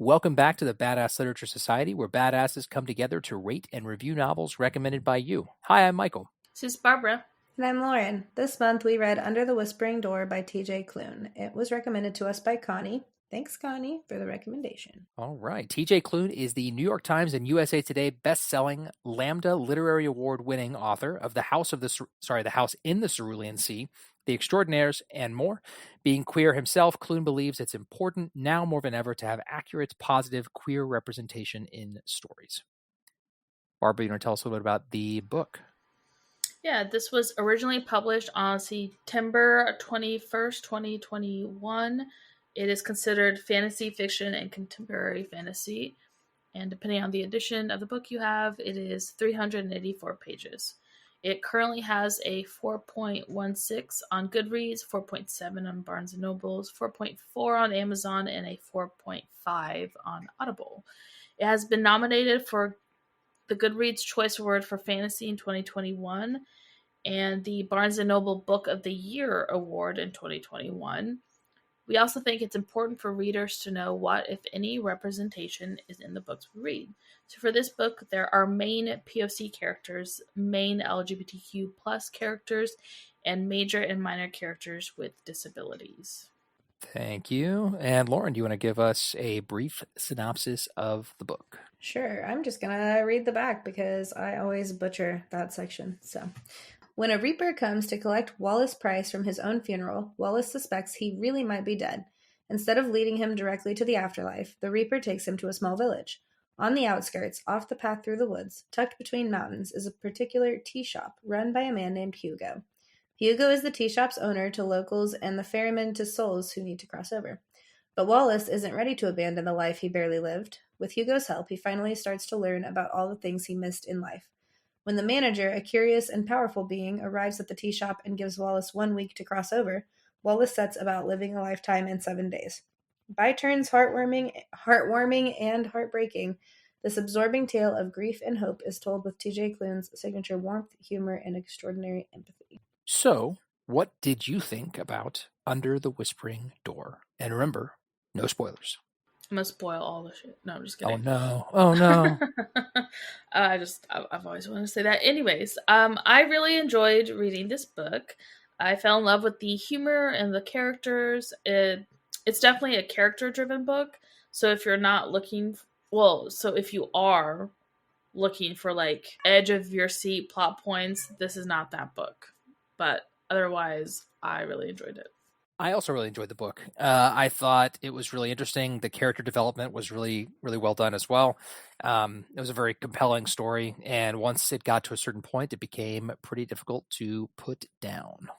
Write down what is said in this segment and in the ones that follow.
Welcome back to the Badass Literature Society, where badasses come together to rate and review novels recommended by you. Hi, I'm Michael. This is Barbara. And I'm Lauren. This month we read Under the Whispering Door by TJ Klune. It was recommended to us by Connie. Thanks, Connie, for the recommendation. All right. TJ Klune is the New York Times and USA Today best-selling Lambda Literary Award-winning author of The House in the Cerulean Sea, The Extraordinaires, and more. Being queer himself, Klune believes it's important now more than ever to have accurate, positive queer representation in stories. Barbara, you want to tell us a little bit about the book? Yeah, this was originally published on September 21st, 2021. It is considered fantasy fiction and contemporary fantasy. And depending on the edition of the book you have, it is 384 pages. It currently has a 4.16 on Goodreads, 4.7 on Barnes & Nobles, 4.4 on Amazon, and a 4.5 on Audible. It has been nominated for the Goodreads Choice Award for Fantasy in 2021 and the Barnes & Noble Book of the Year Award in 2021. We also think it's important for readers to know what, if any, representation is in the books we read. So for this book, there are main POC characters, main LGBTQ plus characters, and major and minor characters with disabilities. Thank you. And Lauren, do you want to give us a brief synopsis of the book? Sure. I'm just going to read the back because I always butcher that section. So, when a reaper comes to collect Wallace Price from his own funeral, Wallace suspects he really might be dead. Instead of leading him directly to the afterlife, the reaper takes him to a small village. On the outskirts, off the path through the woods, tucked between mountains, is a particular tea shop run by a man named Hugo. Hugo is the tea shop's owner to locals and the ferryman to souls who need to cross over. But Wallace isn't ready to abandon the life he barely lived. With Hugo's help, he finally starts to learn about all the things he missed in life. When the manager, a curious and powerful being, arrives at the tea shop and gives Wallace 1 week to cross over, Wallace sets about living a lifetime in 7 days. By turns heartwarming and heartbreaking, this absorbing tale of grief and hope is told with TJ Klune's signature warmth, humor, and extraordinary empathy. So, what did you think about Under the Whispering Door? And remember, no spoilers. I'm going to spoil all the shit. No, I'm just kidding. Oh no. I've always wanted to say that. Anyways, I really enjoyed reading this book. I fell in love with the humor and the characters. It's definitely a character-driven book. So if you're not looking, if you are looking for like edge of your seat plot points, this is not that book. But otherwise, I really enjoyed it. I also really enjoyed the book. I thought it was really interesting. The character development was really, really well done as well. It was a very compelling story. And once it got to a certain point, it became pretty difficult to put down.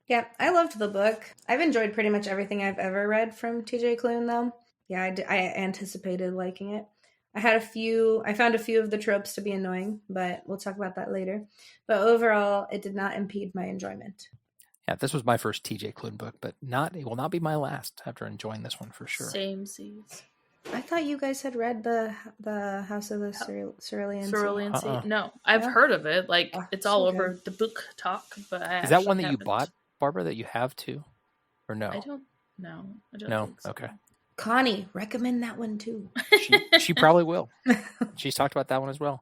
Yeah, I loved the book. I've enjoyed pretty much everything I've ever read from TJ Klune, though. Yeah, I anticipated liking it. I found a few of the tropes to be annoying, but we'll talk about that later. But overall, it did not impede my enjoyment. Yeah, this was my first TJ Klune book, but it will not be my last after enjoying this one for sure. Same seas. I thought you guys had read the House of the Cerulean Sea. No, I've heard of it. Like it's all over the book talk, but is that one that you bought, Barbara? That you have too, or no? I don't know. No. Okay. Connie, recommend that one too. She probably will. She's talked about that one as well.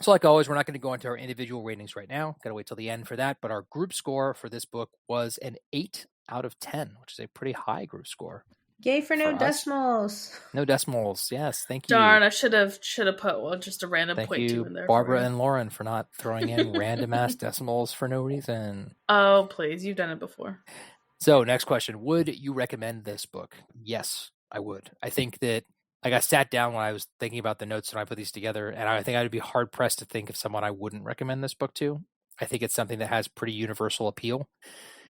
So like always, we're not going to go into our individual ratings right now. Got to wait till the end for that. But our group score for this book was an 8 out of 10, which is a pretty high group score. Yay for no decimals. No decimals. Yes, thank you. Darn, I should have put just a random thank 0.2 you, in there. Barbara and Lauren, for not throwing in random ass decimals for no reason. Oh, please. You've done it before. So next question. Would you recommend this book? Yes, I would. I think that I sat down when I was thinking about the notes and I put these together, and I think I would be hard pressed to think of someone I wouldn't recommend this book to. I think it's something that has pretty universal appeal.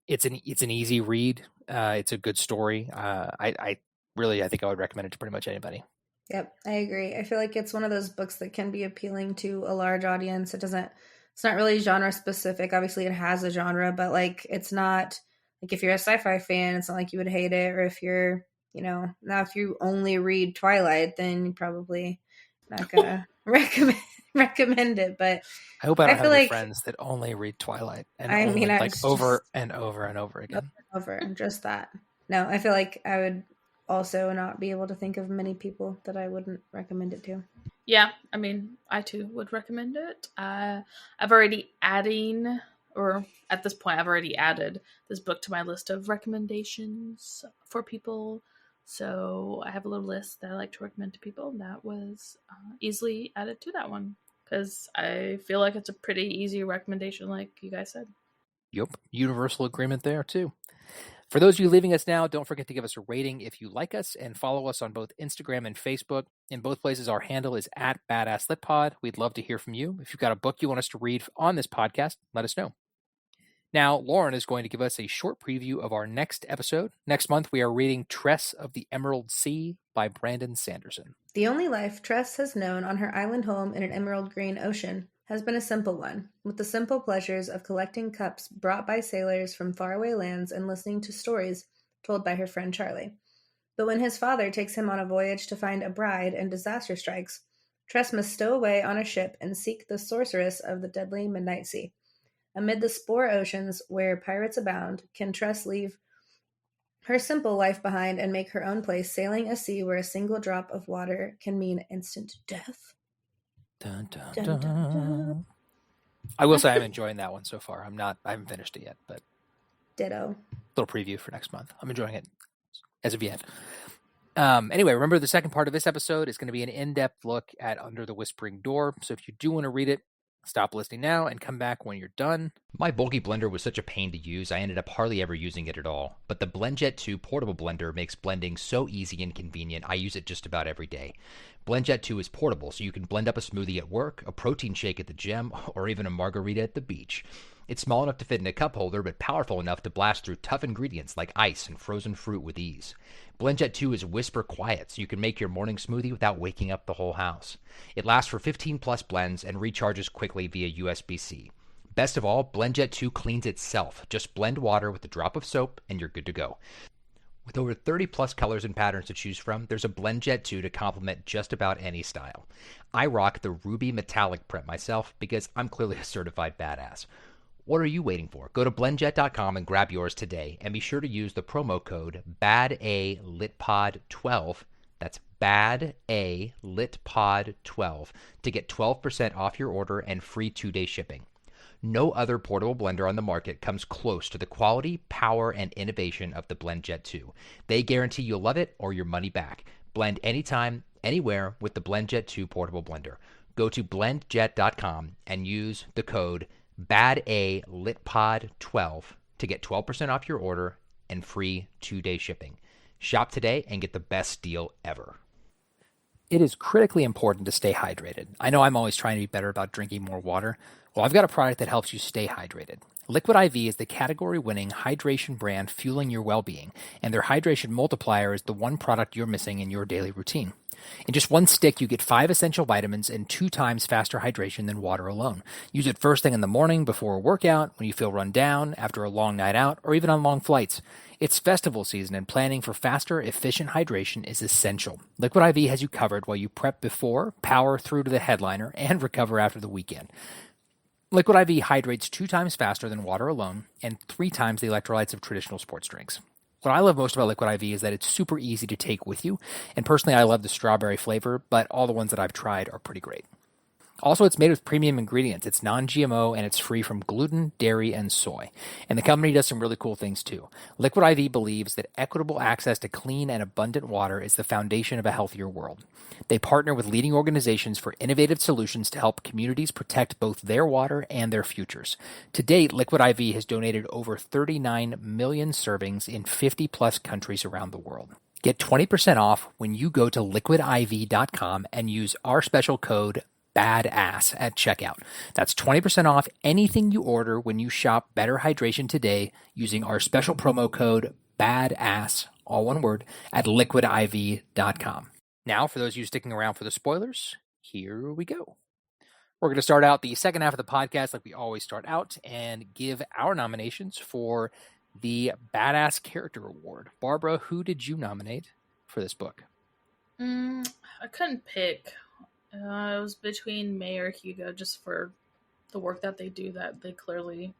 It's an easy read. It's a good story. I think I would recommend it to pretty much anybody. Yep, I agree. I feel like it's one of those books that can be appealing to a large audience. It's not really genre specific. Obviously it has a genre, but like it's not like if you're a sci-fi fan, it's not like you would hate it. Or if you're, now if you only read Twilight, then you're probably not gonna recommend it. But I hope I don't have any friends that only read Twilight and over and over and over again. Over just that. No, I feel like I would also not be able to think of many people that I wouldn't recommend it to. Yeah, I mean, I too would recommend it. I've already adding, or at this point, I've already added this book to my list of recommendations for people. So I have a little list that I like to recommend to people. That was easily added to that one because I feel like it's a pretty easy recommendation, like you guys said. Yep, universal agreement there too. For those of you leaving us now, don't forget to give us a rating if you like us and follow us on both Instagram and Facebook. In both places, our handle is at Badass Lit Pod. We'd love to hear from you. If you've got a book you want us to read on this podcast, let us know. Now, Lauren is going to give us a short preview of our next episode. Next month, we are reading Tress of the Emerald Sea by Brandon Sanderson. The only life Tress has known on her island home in an emerald green ocean has been a simple one, with the simple pleasures of collecting cups brought by sailors from faraway lands and listening to stories told by her friend Charlie. But when his father takes him on a voyage to find a bride and disaster strikes, Tress must stow away on a ship and seek the sorceress of the deadly Midnight Sea. Amid the spore oceans where pirates abound, can Tress leave her simple life behind and make her own place sailing a sea where a single drop of water can mean instant death? Dun, dun, Dun, dun. dun, dun. I will say I'm enjoying that one so far. I haven't finished it yet, but Ditto. little preview for next month. I'm enjoying it as of yet. Anyway, remember the second part of this episode is going to be an in-depth look at Under the Whispering Door. So if you do want to read it, stop listening now and come back when you're done. My bulky blender was such a pain to use, I ended up hardly ever using it at all. But the BlendJet 2 portable blender makes blending so easy and convenient, I use it just about every day. BlendJet 2 is portable, so you can blend up a smoothie at work, a protein shake at the gym, or even a margarita at the beach. It's small enough to fit in a cup holder, but powerful enough to blast through tough ingredients like ice and frozen fruit with ease. BlendJet 2 is whisper quiet, so you can make your morning smoothie without waking up the whole house. It lasts for 15 plus blends and recharges quickly via USB-C. Best of all, BlendJet 2 cleans itself. Just blend water with a drop of soap and you're good to go. With over 30 plus colors and patterns to choose from, there's a BlendJet 2 to complement just about any style. I rock the ruby metallic print myself because I'm clearly a certified badass. What are you waiting for? Go to blendjet.com and grab yours today, and be sure to use the promo code BADALitPod12. That's BADALitPod12 to get 12% off your order and free 2-day shipping. No other portable blender on the market comes close to the quality, power, and innovation of the BlendJet 2. They guarantee you'll love it or your money back. Blend anytime, anywhere with the BlendJet 2 portable blender. Go to blendjet.com and use the code BADALitPod12 to get 12% off your order and free 2-day shipping. Shop today and get the best deal ever. It is critically important to stay hydrated. I know I'm always trying to be better about drinking more water. Well, I've got a product that helps you stay hydrated. Liquid IV is the category-winning hydration brand fueling your well-being, and their hydration multiplier is the one product you're missing in your daily routine. In just one stick, you get 5 essential vitamins and 2 times faster hydration than water alone. Use it first thing in the morning, before a workout, when you feel run down, after a long night out, or even on long flights. It's festival season, and planning for faster, efficient hydration is essential. Liquid IV has you covered while you prep before, power through to the headliner, and recover after the weekend. Liquid IV hydrates 2 times faster than water alone and 3 times the electrolytes of traditional sports drinks. What I love most about Liquid IV is that it's super easy to take with you, and personally I love the strawberry flavor, but all the ones that I've tried are pretty great. Also, it's made with premium ingredients. It's non-GMO, and it's free from gluten, dairy, and soy. And the company does some really cool things, too. Liquid IV believes that equitable access to clean and abundant water is the foundation of a healthier world. They partner with leading organizations for innovative solutions to help communities protect both their water and their futures. To date, Liquid IV has donated over 39 million servings in 50-plus countries around the world. Get 20% off when you go to liquidiv.com and use our special code BADASS at checkout. That's 20% off anything you order when you shop Better Hydration today using our special promo code BADASS, all one word, at liquidiv.com. Now, for those of you sticking around for the spoilers, here we go. We're going to start out the second half of the podcast like we always start out and give our nominations for the Badass Character Award. Barbara, who did you nominate for this book? I couldn't pick. It was between May or Hugo, just for the work that they do, that they clearly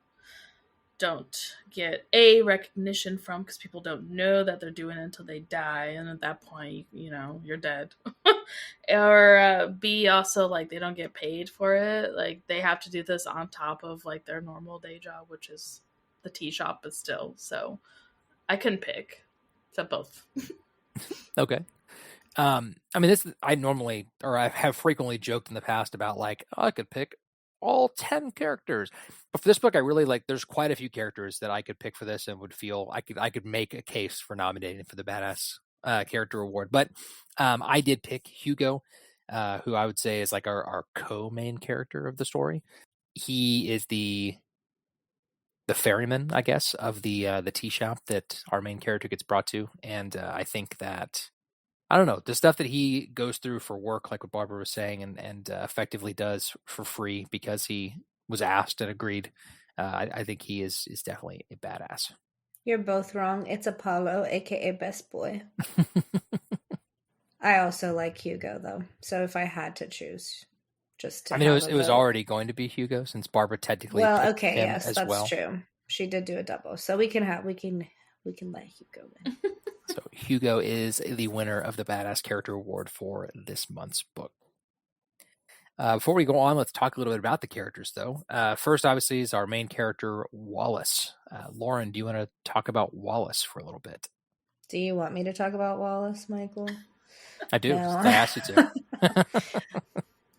don't get A, recognition from, because people don't know that they're doing it until they die, and at that point, you're dead. Or B, also, like, they don't get paid for it. Like, they have to do this on top of, like, their normal day job, which is the tea shop, but still. So I couldn't pick. So both. Okay. I mean, I have frequently joked in the past about, like, I could pick all 10 characters. But for this book, I really there's quite a few characters that I could pick for this and would feel I could make a case for nominating for the Badass Character Award. But I did pick Hugo, who I would say is like our co-main character of the story. He is the ferryman, I guess, of the tea shop that our main character gets brought to. And I think that, I don't know, the stuff that he goes through for work, like what Barbara was saying, and effectively does for free because he was asked and agreed. I think he is definitely a badass. You're both wrong. It's Apollo, aka Best Boy. I also like Hugo though, so if I had to choose, just to I mean, it was already going to be Hugo since Barbara technically picked him yes, as that's well. true. She did do a double, so we can let Hugo win. So Hugo is the winner of the Badass Character Award for this month's book. Before we go on, let's talk a little bit about the characters, though. First, obviously, is our main character, Wallace. Lauren, do you want to talk about Wallace for a little bit? Do you want me to talk about Wallace, Michael? I do. No. I asked you to.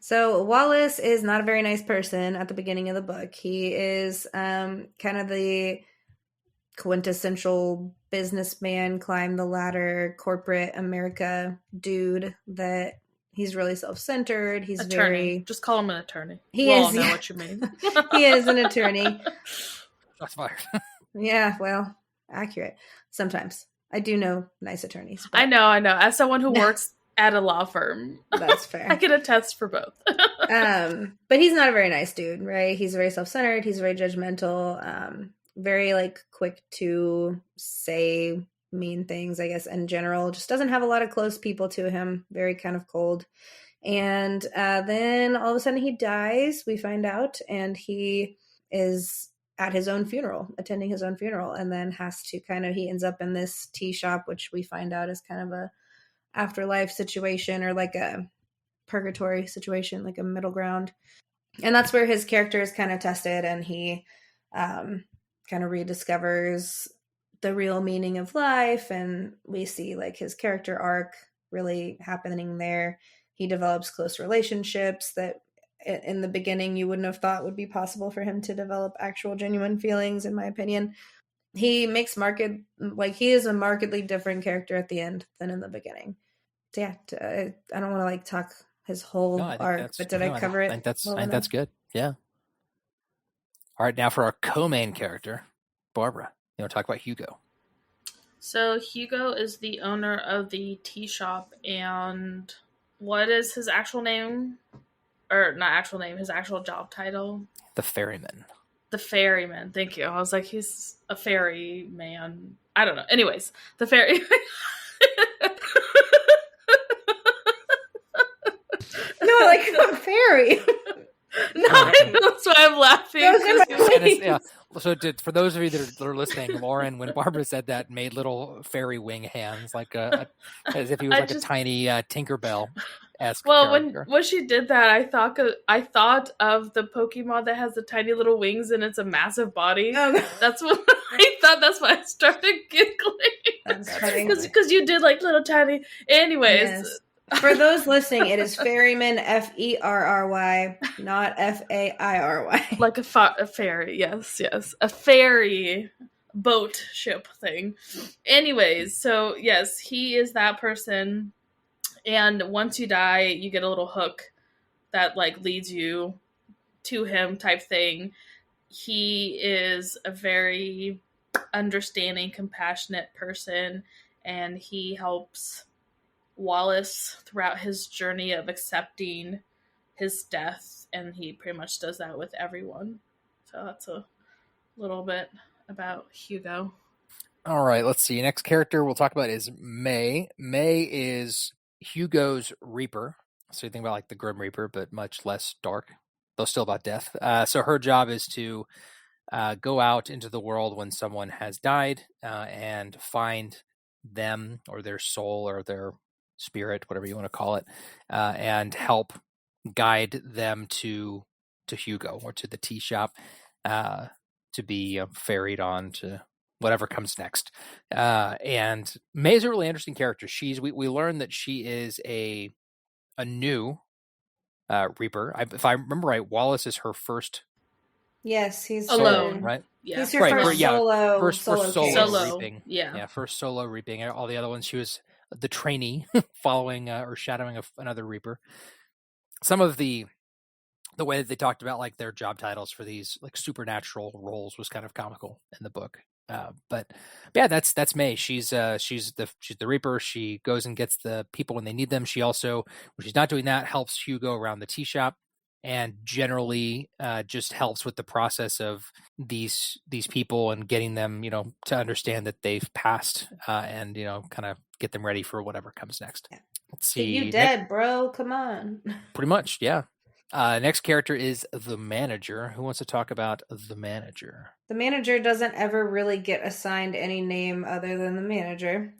So Wallace is not a very nice person at the beginning of the book. He is kind of the quintessential businessman, climb the ladder, corporate America dude that he's really self-centered. He's attorney. Just call him an attorney. We'll all know what you mean. He is an attorney. Shots fired. Yeah, well, accurate. Sometimes. I do know nice attorneys. I know. As someone who works at a law firm, that's fair. I can attest for both. But he's not a very nice dude, right? He's very self-centered. He's very judgmental. Very quick to say mean things, I guess, in general. Just doesn't have a lot of close people to him. Very kind of cold. And then all of a sudden he dies, we find out, and he is at his own funeral, attending his own funeral, and then has to he ends up in this tea shop, which we find out is kind of a afterlife situation, or like a purgatory situation, like a middle ground. And that's where his character is kind of tested, and he kind of rediscovers the real meaning of life, and we see his character arc really happening there. He develops close relationships that in the beginning you wouldn't have thought would be possible for him to develop actual genuine feelings, in my opinion. He makes he is a markedly different character at the end than in the beginning. So yeah, I don't want to talk his whole arc, but did I cover it? I think that's good. Yeah. All right, now for our co-main character, Barbara. You want to talk about Hugo? So Hugo is the owner of the tea shop, and what is his actual name? Or not actual name, his actual job title? The ferryman. The ferryman. Thank you. I was like, he's a ferry man. I don't know. Anyways, the ferry. No, a ferry. No, that's why I'm laughing. Yeah. So for those of you that are listening, Lauren, when Barbara said that, made little fairy wing hands, as if he was a tiny Tinkerbell-esque. Well, character. when she did that, I thought of the Pokemon that has the tiny little wings and it's a massive body. That's what I thought. That's why I started giggling. Because you did little tiny. Anyways. Yes. For those listening, it is ferryman, Ferry, not Fairy. Like a ferry, yes. A ferry boat ship thing. Anyways, so yes, he is that person. And once you die, you get a little hook that leads you to him type thing. He is a very understanding, compassionate person, and he helps Wallace throughout his journey of accepting his death, and he pretty much does that with everyone. So that's a little bit about Hugo. All right, let's see. Next character we'll talk about is May. May is Hugo's Reaper. So you think about the Grim Reaper, but much less dark, though still about death. So her job is to go out into the world when someone has died and find them or their soul or their spirit, whatever you want to call it, and help guide them to Hugo or to the tea shop to be ferried on to whatever comes next. And May's a really interesting character. We learn that she is a new Reaper. If I remember right, Wallace is her first Yes, he's Alone. right? Yeah. He's her Right, first first solo Solo. reaping. Yeah. First solo reaping. All the other ones, she was the trainee following or shadowing another Reaper. Some of the way that they talked about like their job titles for these like supernatural roles was kind of comical in the book. But yeah, that's May. She's the Reaper. She goes and gets the people when they need them. She also, when she's not doing that, helps Hugo around the tea shop, and generally just helps with the process of these people and getting them, to understand that they've passed, and kind of get them ready for whatever comes next. Yeah. Let's see. You dead, bro? Come on. Pretty much, yeah. Next character is the manager. Who wants to talk about the manager? The manager doesn't ever really get assigned any name other than the manager.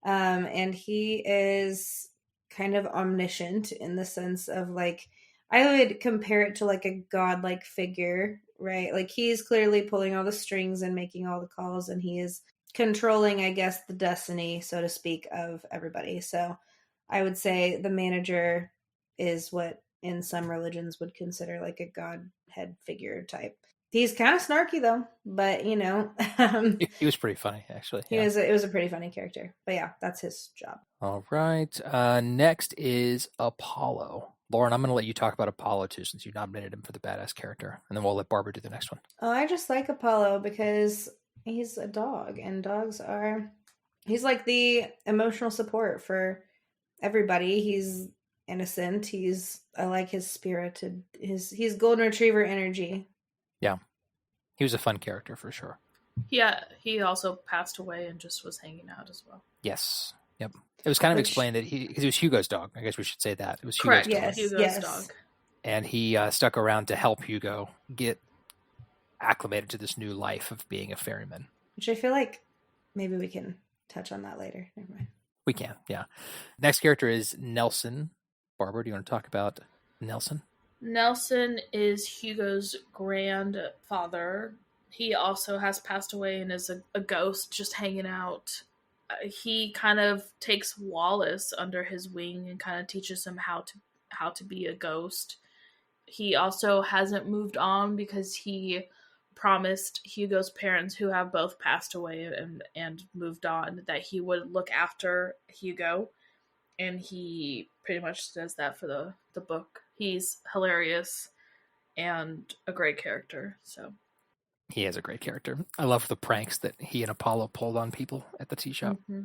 And he is kind of omniscient in the sense of like, I would compare it to like a godlike figure, right? Like he's clearly pulling all the strings and making all the calls, and he is controlling, I guess, the destiny, so to speak, of everybody. So I would say the manager is what in some religions would consider like a godhead figure type. He's kind of snarky though, but He was pretty funny actually. It was a pretty funny character. But yeah, that's his job. All right. Next is Apollo. Lauren, I'm going to let you talk about Apollo too, since you nominated him for the badass character, and then we'll let Barbara do the next one. Oh, I just like Apollo because he's a dog, and he's like the emotional support for everybody. He's innocent. I like his spirited, he's golden retriever energy. Yeah. He was a fun character for sure. Yeah, he also passed away and just was hanging out as well. Yes. Yep. It was kind of explained that because he was Hugo's dog. I guess we should say that. It was Correct. Hugo's dog. Hugo's dog. And he stuck around to help Hugo get acclimated to this new life of being a ferryman. Which I feel like maybe we can touch on that later. Never mind. We can, yeah. Next character is Nelson. Barbara, do you want to talk about Nelson? Nelson is Hugo's grandfather. He also has passed away and is a ghost just hanging out. He kind of takes Wallace under his wing and kind of teaches him how to be a ghost. He also hasn't moved on because he promised Hugo's parents, who have both passed away and moved on, that he would look after Hugo. And he pretty much does that for the book. He's hilarious and a great character. So he is a great character. I love the pranks that he and Apollo pulled on people at the tea shop. Mm-hmm.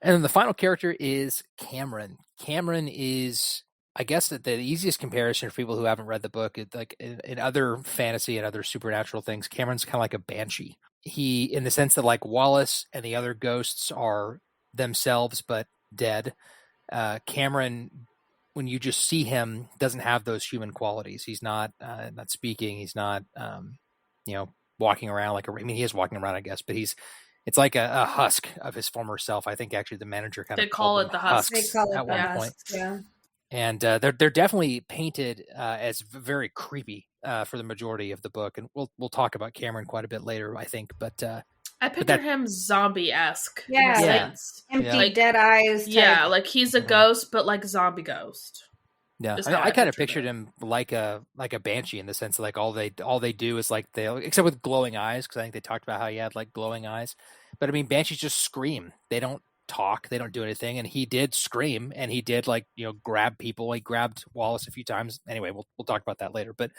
And then the final character is Cameron. Cameron is, I guess, the easiest comparison for people who haven't read the book. Like in other fantasy and other supernatural things, Cameron's kind of like a banshee. He, in the sense that like Wallace and the other ghosts are themselves but dead. Cameron, when you just see him, doesn't have those human qualities. He's not speaking. He's not, walking around like he is walking around, I guess, but it's like a husk of his former self. I think actually the manager kind of call it the husk. They call it at the one husk, point. yeah. And they're definitely painted as very creepy for the majority of the book, and we'll talk about Cameron quite a bit later, I think. But I picture him zombie-esque. Yeah. Empty, dead eyes. Type. Yeah, like he's a ghost, but like zombie ghost. Yeah, I kind of pictured him like a banshee in the sense of like all they do is like except with glowing eyes, because I think they talked about how he had like glowing eyes. But I mean, banshees just scream. They don't talk. They don't do anything. And he did scream, and he did grab people. He grabbed Wallace a few times. Anyway, we'll talk about that later. But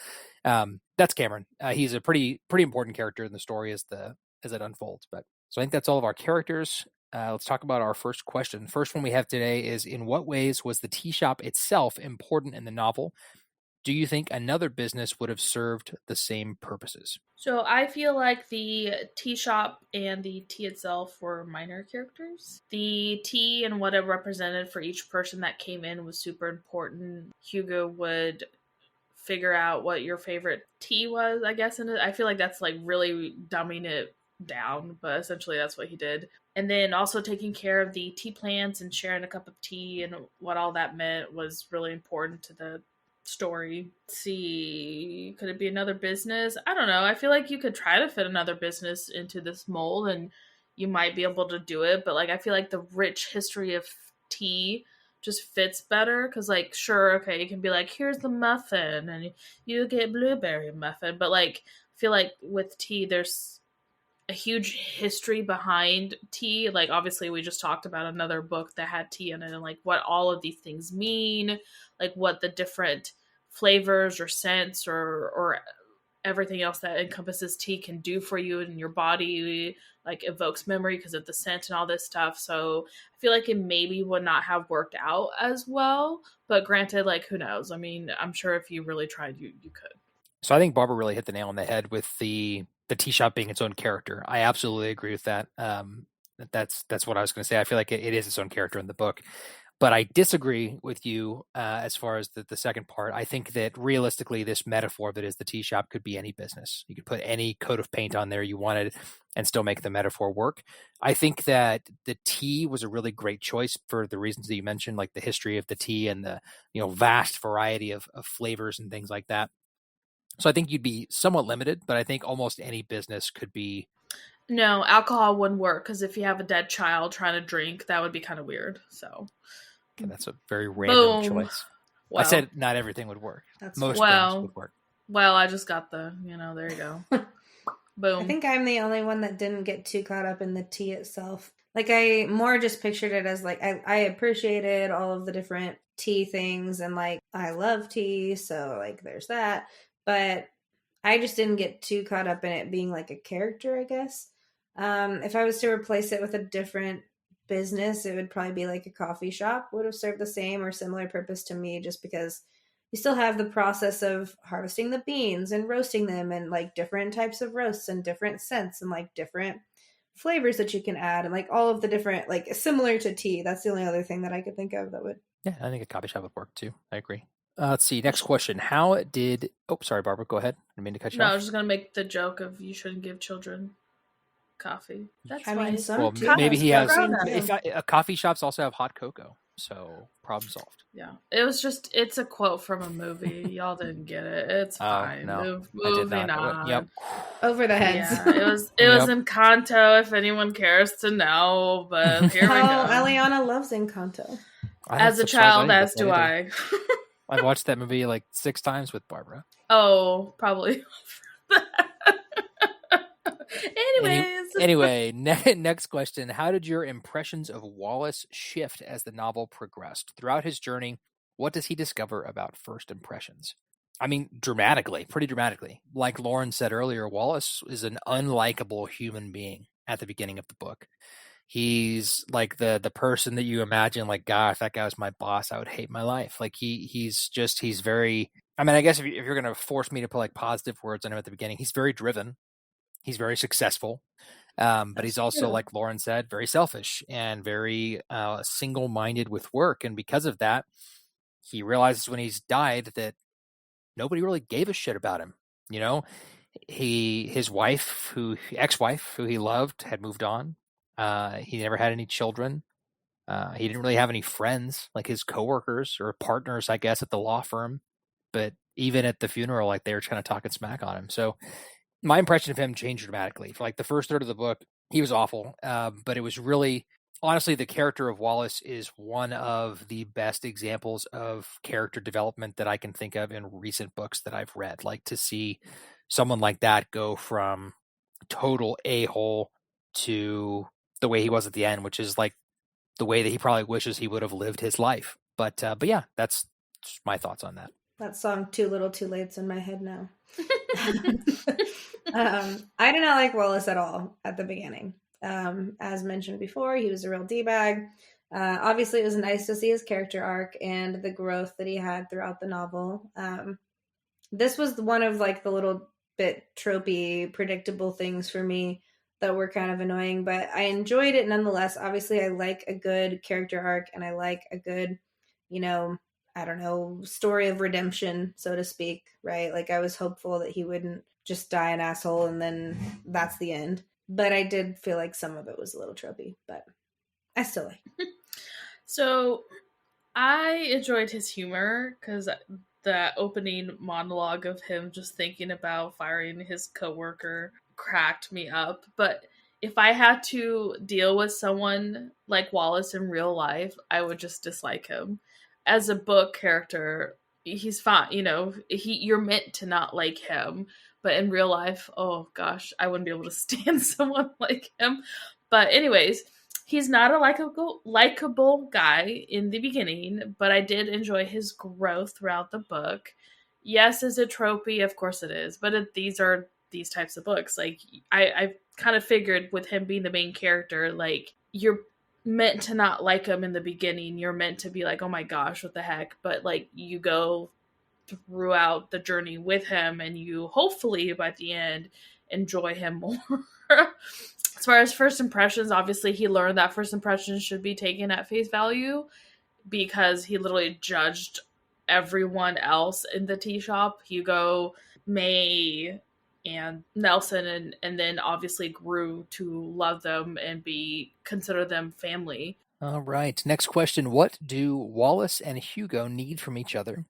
that's Cameron. He's a pretty important character in the story as it unfolds. But so I think that's all of our characters. Let's talk about our first question. First one we have today is, in what ways was the tea shop itself important in the novel? Do you think another business would have served the same purposes? So I feel like the tea shop and the tea itself were minor characters. The tea and what it represented for each person that came in was super important. Hugo would figure out what your favorite tea was, I guess. And I feel like that's like really dumbing it down, but essentially that's what he did. And then also taking care of the tea plants and sharing a cup of tea and what all that meant was really important to the story. Let's see, could it be another business? I don't know. I feel like you could try to fit another business into this mold and you might be able to do it, but like I feel like the rich history of tea just fits better because like sure, okay, you can be like here's the muffin and you get blueberry muffin, but like I feel like with tea there's a huge history behind tea. Like obviously we just talked about another book that had tea in it and like what all of these things mean, like what the different flavors or scents or everything else that encompasses tea can do for you and your body, like evokes memory because of the scent and all this stuff. So I feel like it maybe would not have worked out as well, but granted, like who knows? I mean, I'm sure if you really tried, you could. So I think Barbara really hit the nail on the head with the tea shop being its own character. I absolutely agree with that. That's what I was going to say. I feel like it is its own character in the book. But I disagree with you as far as the second part. I think that realistically, this metaphor that is the tea shop could be any business. You could put any coat of paint on there you wanted and still make the metaphor work. I think that the tea was a really great choice for the reasons that you mentioned, like the history of the tea and the vast variety of flavors and things like that. So I think you'd be somewhat limited, but I think almost any business could be. No, alcohol wouldn't work because if you have a dead child trying to drink, that would be kind of weird. So Okay, that's a very random boom. choice. Well, I said not everything would work. That's Most well, things would work. Well, I just got the, there you go. Boom. I think I'm the only one that didn't get too caught up in the tea itself. Like I more just pictured it as like I appreciated all of the different tea things and like I love tea, so like there's that. But I just didn't get too caught up in it being like a character, I guess. If I was to replace it with a different business, it would probably be like a coffee shop. Would have served the same or similar purpose to me just because you still have the process of harvesting the beans and roasting them and like different types of roasts and different scents and like different flavors that you can add and like all of the different, like similar to tea. That's the only other thing that I could think of that would. Yeah, I think a coffee shop would work too. I agree. Let's see. Next question. How did... Oh, sorry, Barbara. Go ahead. I didn't mean to cut you No, off. I was just going to make the joke of you shouldn't give children coffee. That's I mean, why. some Well, tea maybe has he has... caffeine, If too. coffee shops also have hot cocoa, so problem solved. Yeah. It was just, it's a quote from a movie. Y'all didn't get it. It's fine. No, Moving on. Yep. Over the heads. Yeah, it was Encanto if anyone cares to know, but here we go. Eliana loves Encanto. As a child, as do I. I've watched that movie like 6 times with Barbara. Oh, probably. Anyways. Anyway, next question. How did your impressions of Wallace shift as the novel progressed? Throughout his journey, what does he discover about first impressions? I mean, pretty dramatically. Like Lauren said earlier, Wallace is an unlikable human being at the beginning of the book. He's like the person that you imagine, like, God, if that guy was my boss, I would hate my life. Like he's very, I mean, I guess if you're going to force me to put like positive words on him at the beginning, he's very driven. He's very successful. But he's also, like Lauren said, very selfish and very single-minded with work. And because of that, he realizes when he's died that nobody really gave a shit about him. His ex-wife, who he loved, had moved on. He never had any children. He didn't really have any friends, like his coworkers or partners, I guess, at the law firm. But even at the funeral, like they were kind of talking smack on him. So my impression of him changed dramatically. For like the first third of the book, he was awful. But it was really, honestly, the character of Wallace is one of the best examples of character development that I can think of in recent books that I've read. Like to see someone like that go from total a-hole to the way he was at the end, which is like the way that he probably wishes he would have lived his life. But yeah, that's my thoughts on that. That song Too Little Too Late's in my head now. I did not like Wallace at all at the beginning. As mentioned before, he was a real D-bag. Obviously, it was nice to see his character arc and the growth that he had throughout the novel. This was one of like the little bit tropey, predictable things for me that were kind of annoying, but I enjoyed it nonetheless. Obviously, I like a good character arc and I like a good, I don't know, story of redemption, so to speak, right? Like I was hopeful that he wouldn't just die an asshole and then that's the end. But I did feel like some of it was a little tropey, but I still like. So I enjoyed his humor because the opening monologue of him just thinking about firing his coworker cracked me up. But if I had to deal with someone like Wallace in real life, I would just dislike him. As a book character, he's fine. You know, you're meant to not like him. But in real life, oh gosh, I wouldn't be able to stand someone like him. But anyways, he's not a likable guy in the beginning, but I did enjoy his growth throughout the book. Yes, is it tropey? Of course it is, but these are these types of books. Like I kind of figured with him being the main character, like you're meant to not like him in the beginning. You're meant to be like, oh my gosh, what the heck? But like you go throughout the journey with him, and you hopefully by the end enjoy him more. As far as first impressions, obviously he learned that first impressions should be taken at face value because he literally judged everyone else in the tea shop. Hugo, May, and Nelson, and then obviously grew to love them and consider them family. All right. Next question. What do Wallace and Hugo need from each other?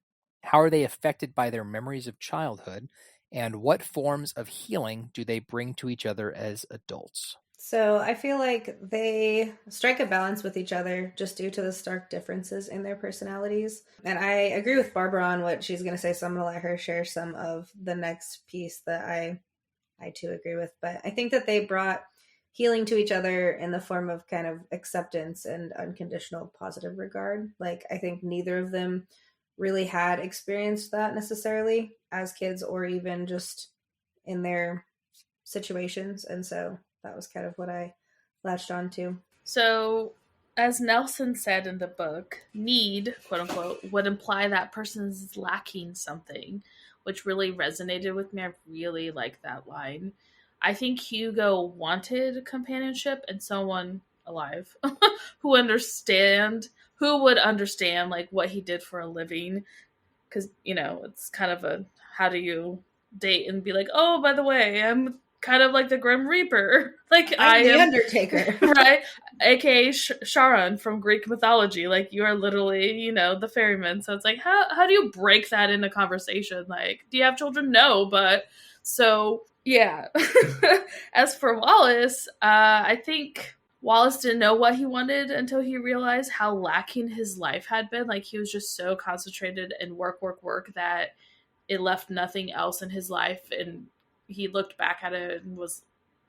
How are they affected by their memories of childhood? And what forms of healing do they bring to each other as adults? So I feel like they strike a balance with each other just due to the stark differences in their personalities. And I agree with Barbara on what she's going to say, so I'm going to let her share some of the next piece that I too agree with. But I think that they brought healing to each other in the form of kind of acceptance and unconditional positive regard. Like I think neither of them really had experienced that necessarily as kids or even just in their situations. And so that was kind of what I latched on to. So, as Nelson said in the book, need, quote unquote, would imply that person's lacking something, which really resonated with me. I really like that line. I think Hugo wanted companionship and someone alive who would understand like what he did for a living. Because, you know, it's kind of a, how do you date and be like, oh, by the way, I'm kind of like the Grim Reaper. Like I'm the am, Undertaker. right? AKA Charon from Greek mythology. Like you are literally, you know, the ferryman. So it's like, how do you break that into conversation? Like, do you have children? No, but so yeah. As for Wallace, I think Wallace didn't know what he wanted until he realized how lacking his life had been. Like he was just so concentrated in work that it left nothing else in his life, and he looked back at it and was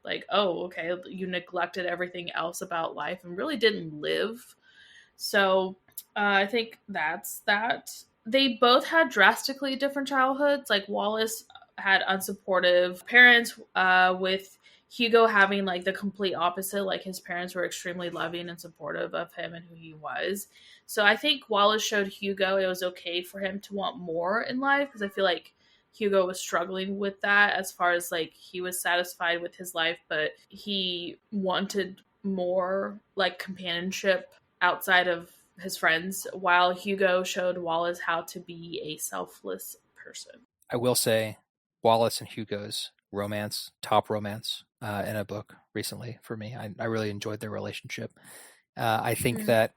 like, oh, okay, you neglected everything else about life and really didn't live. So I think that's that. They both had drastically different childhoods. Like Wallace had unsupportive parents, with Hugo having like the complete opposite. Like his parents were extremely loving and supportive of him and who he was. So I think Wallace showed Hugo it was okay for him to want more in life, because I feel like Hugo was struggling with that as far as like he was satisfied with his life, but he wanted more like companionship outside of his friends, while Hugo showed Wallace how to be a selfless person. I will say Wallace and Hugo's top romance in a book recently for me. I really enjoyed their relationship. I think that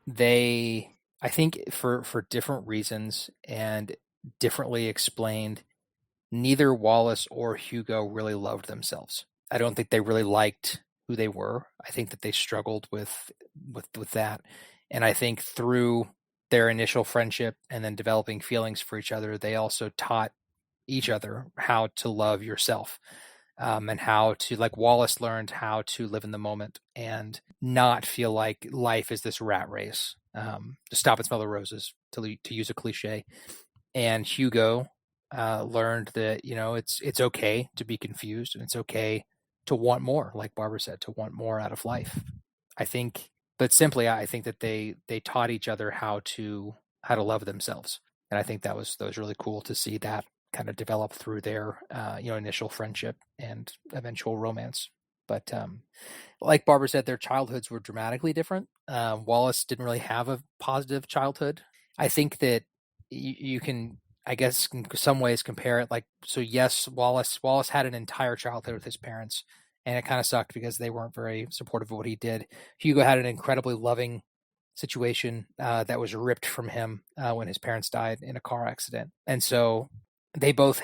I think for different reasons and differently explained, neither Wallace or Hugo really loved themselves. I don't think they really liked who they were. I think that they struggled with that. And I think through their initial friendship and then developing feelings for each other, they also taught each other how to love yourself, and how to, like Wallace learned how to live in the moment and not feel like life is this rat race. To stop and smell the roses, to use a cliche. And Hugo learned that, you know, it's okay to be confused, and it's okay to want more, like Barbara said, to want more out of life. I think, but simply, I think that they taught each other how to love themselves, and I think that was really cool to see that kind of develop through their initial friendship and eventual romance. But like Barbara said, their childhoods were dramatically different. Wallace didn't really have a positive childhood. I think that you can, I guess, in some ways compare it. Like, so yes, Wallace had an entire childhood with his parents, and it kind of sucked because they weren't very supportive of what he did. Hugo had an incredibly loving situation that was ripped from him when his parents died in a car accident, and so they both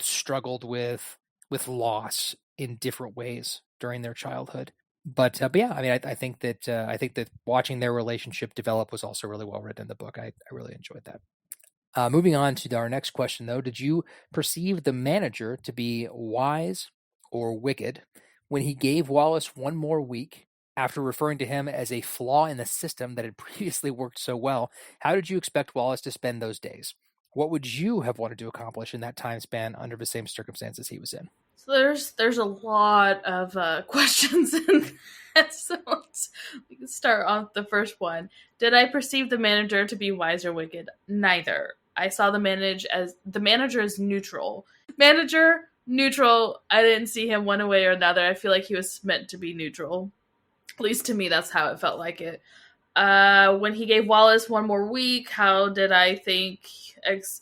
struggled with loss in different ways during their childhood. But yeah, I mean, I think that watching their relationship develop was also really well written in the book. I really enjoyed that. Moving on to our next question, though, did you perceive the manager to be wise or wicked when he gave Wallace one more week after referring to him as a flaw in the system that had previously worked so well? How did you expect Wallace to spend those days? What would you have wanted to accomplish in that time span under the same circumstances he was in? So there's a lot of questions in that. So we can start off the first one. Did I perceive the manager to be wise or wicked? Neither. I saw the manager as neutral. Manager, neutral. I didn't see him one way or another. I feel like he was meant to be neutral. At least to me, that's how it felt like it. When he gave Wallace one more week, how did I think,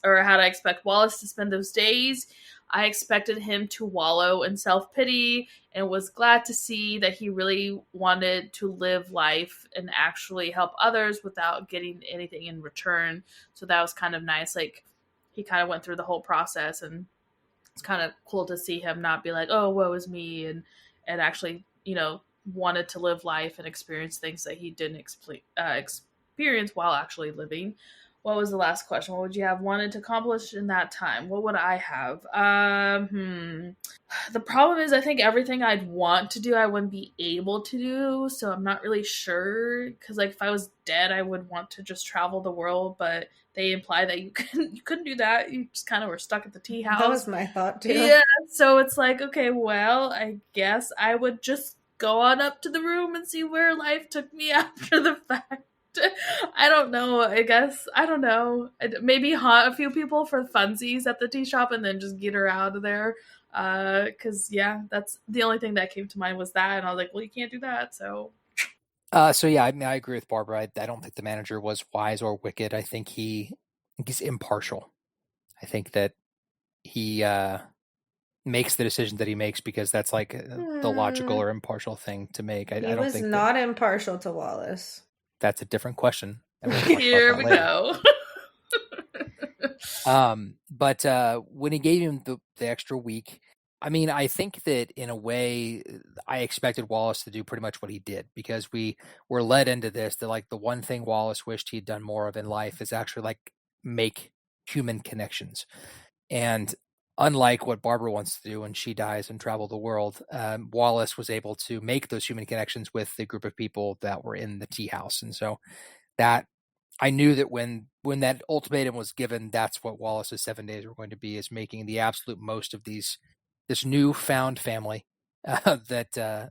or how did I expect Wallace to spend those days? I expected him to wallow in self-pity and was glad to see that he really wanted to live life and actually help others without getting anything in return. So that was kind of nice. Like, he kind of went through the whole process, and it's kind of cool to see him not be like, oh, woe is me, and actually, wanted to live life and experience things that he didn't experience while actually living. What was the last question? What would you have wanted to accomplish in that time? What would I have? The problem is, I think everything I'd want to do, I wouldn't be able to do. So I'm not really sure. Because, like, if I was dead, I would want to just travel the world. But they imply that you couldn't do that. You just kind of were stuck at the tea house. That was my thought too. Yeah. So it's like, okay, well, I guess I would just go on up to the room and see where life took me after the fact. I don't know. I don't know. Maybe haunt a few people for funsies at the tea shop and then just get her out of there. Because, yeah, that's the only thing that came to mind was that. And I was like, well, you can't do that. So yeah, I mean, I agree with Barbara. I don't think the manager was wise or wicked. I think he's impartial. I think that he makes the decision that he makes because that's like the logical or impartial thing to make. I don't think not impartial to Wallace. That's a different question. Here we go. But when he gave him the extra week, I mean, I think that in a way, I expected Wallace to do pretty much what he did because we were led into this that like the one thing Wallace wished he'd done more of in life is actually like make human connections. And unlike what Barbara wants to do when she dies and travel the world, Wallace was able to make those human connections with the group of people that were in the tea house. And so that I knew that when that ultimatum was given, that's what Wallace's 7 days were going to be, is making the absolute most of this newfound family that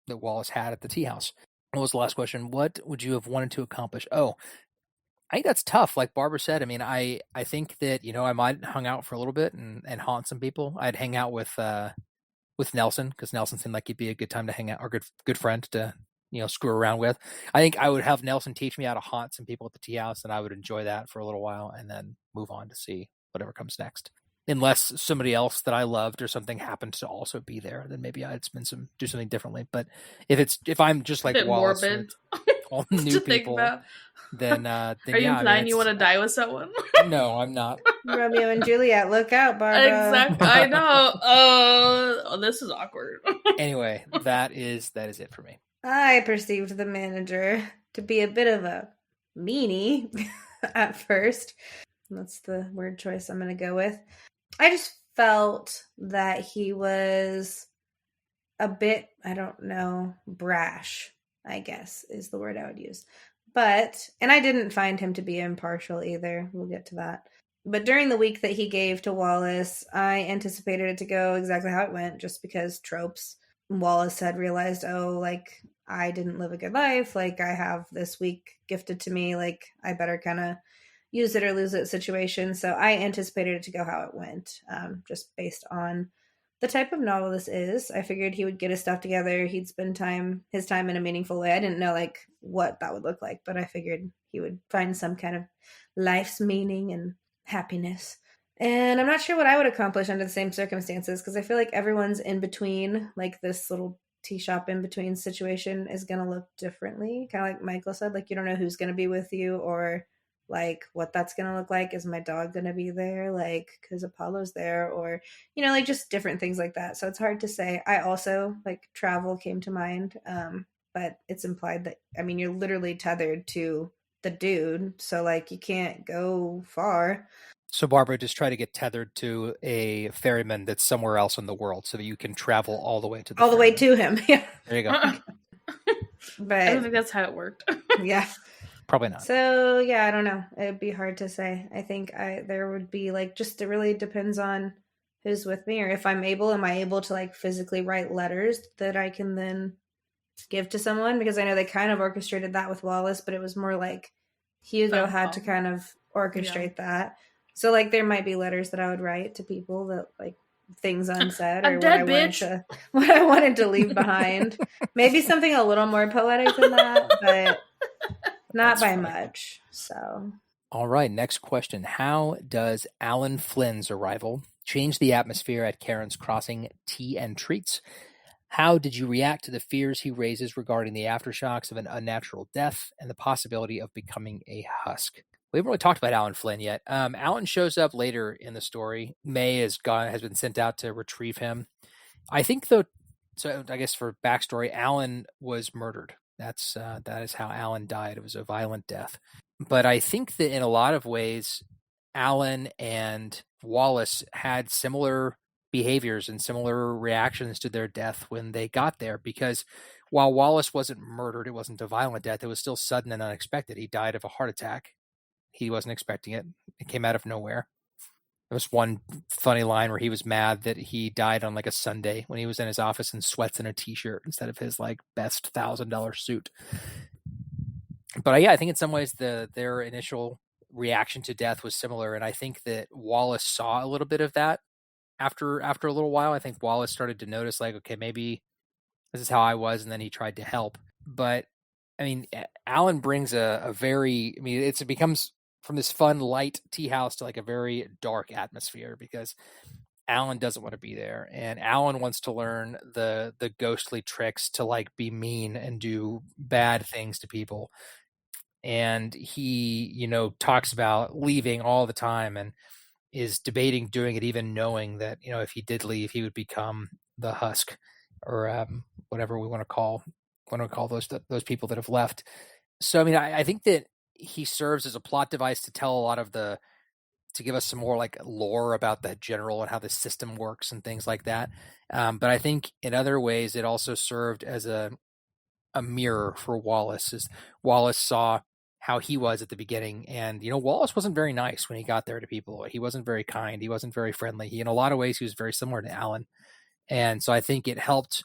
Wallace had at the tea house. What was the last question? What would you have wanted to accomplish? Oh, I think that's tough. Like Barbara said, I mean, I think that, I might hung out for a little bit and haunt some people. I'd hang out with Nelson because Nelson seemed like he'd be a good time to hang out, or good friend to, screw around with. I think I would have Nelson teach me how to haunt some people at the tea house, and I would enjoy that for a little while and then move on to see whatever comes next. Unless somebody else that I loved or something happened to also be there, then maybe I'd do something differently. But if I'm just like Wallace, morbid. All new people, then are you implying you want to die with someone? No, I'm not. Romeo and Juliet, look out, Barbara. Exactly. I know. Oh, this is awkward. Anyway, that is it for me. I perceived the manager to be a bit of a meanie at first. That's the word choice I'm going to go with. I just felt that he was a bit, I don't know, brash, I guess is the word I would use. And I didn't find him to be impartial either. We'll get to that. But during the week that he gave to Wallace, I anticipated it to go exactly how it went, just because tropes. Wallace had realized, I didn't live a good life. I have this week gifted to me. I better kind of use it or lose it situation. So I anticipated it to go how it went, just based on the type of novel this is. I figured he would get his stuff together. He'd spend his time in a meaningful way. I didn't know like what that would look like, but I figured he would find some kind of life's meaning and happiness. And I'm not sure what I would accomplish under the same circumstances, because I feel like everyone's in between, like this little tea shop in between situation is going to look differently. Kind of like Michael said, like you don't know who's going to be with you or like what that's going to look like. Is my dog going to be there? Like, because Apollo's there, or, you know, like just different things like that. So it's hard to say. I also like travel came to mind. But it's implied that, I mean, you're literally tethered to the dude. So like you can't go far. So Barbara, just try to get tethered to a ferryman that's somewhere else in the world so that you can travel all the way to the all the way ferryman. to him. Yeah. There you go. But I don't think that's how it worked. yeah. Probably not. So yeah, I don't know. It'd be hard to say. I think there would be like, just, it really depends on who's with me, or if am I able to like physically write letters that I can then give to someone, because I know they kind of orchestrated that with Wallace, but it was more like Hugo had to kind of orchestrate that. So like there might be letters that I would write to people that like things unsaid or what I wanted to leave behind. Maybe something a little more poetic than that, but not by much. So all right, next question. How does Alan Flynn's arrival change the atmosphere at Karen's Crossing Tea and Treats? How did you react to the fears he raises regarding the aftershocks of an unnatural death and the possibility of becoming a husk? We haven't really talked about Alan Flynn yet. Alan shows up later in the story. May has been sent out to retrieve him. I think, though, so I guess for backstory, Alan was murdered. That is how Alan died. It was a violent death. But I think that in a lot of ways, Alan and Wallace had similar behaviors and similar reactions to their death when they got there, because while Wallace wasn't murdered, it wasn't a violent death, it was still sudden and unexpected. He died of a heart attack. He wasn't expecting it. It came out of nowhere. There was one funny line where he was mad that he died on like a Sunday when he was in his office in sweats and a t-shirt instead of his like best $1,000 suit. But yeah, I think in some ways their initial reaction to death was similar, and I think that Wallace saw a little bit of that after a little while. I think Wallace started to notice like, okay, maybe this is how I was, and then he tried to help. But I mean, Alan brings a very, I mean, it becomes from this fun, light tea house to like a very dark atmosphere, because Alan doesn't want to be there, and Alan wants to learn the ghostly tricks to like be mean and do bad things to people. And he, you know, talks about leaving all the time and is debating doing it, even knowing that, you know, if he did leave, he would become the husk, or whatever we want to call those people that have left. So I mean, I think that he serves as a plot device to tell a lot of to give us some more like lore about the general and how the system works and things like that. But I think in other ways it also served as a mirror for Wallace. As Wallace saw how he was at the beginning, and, you know, Wallace wasn't very nice when he got there to people. He wasn't very kind. He wasn't very friendly. In a lot of ways, he was very similar to Alan. And so I think it helped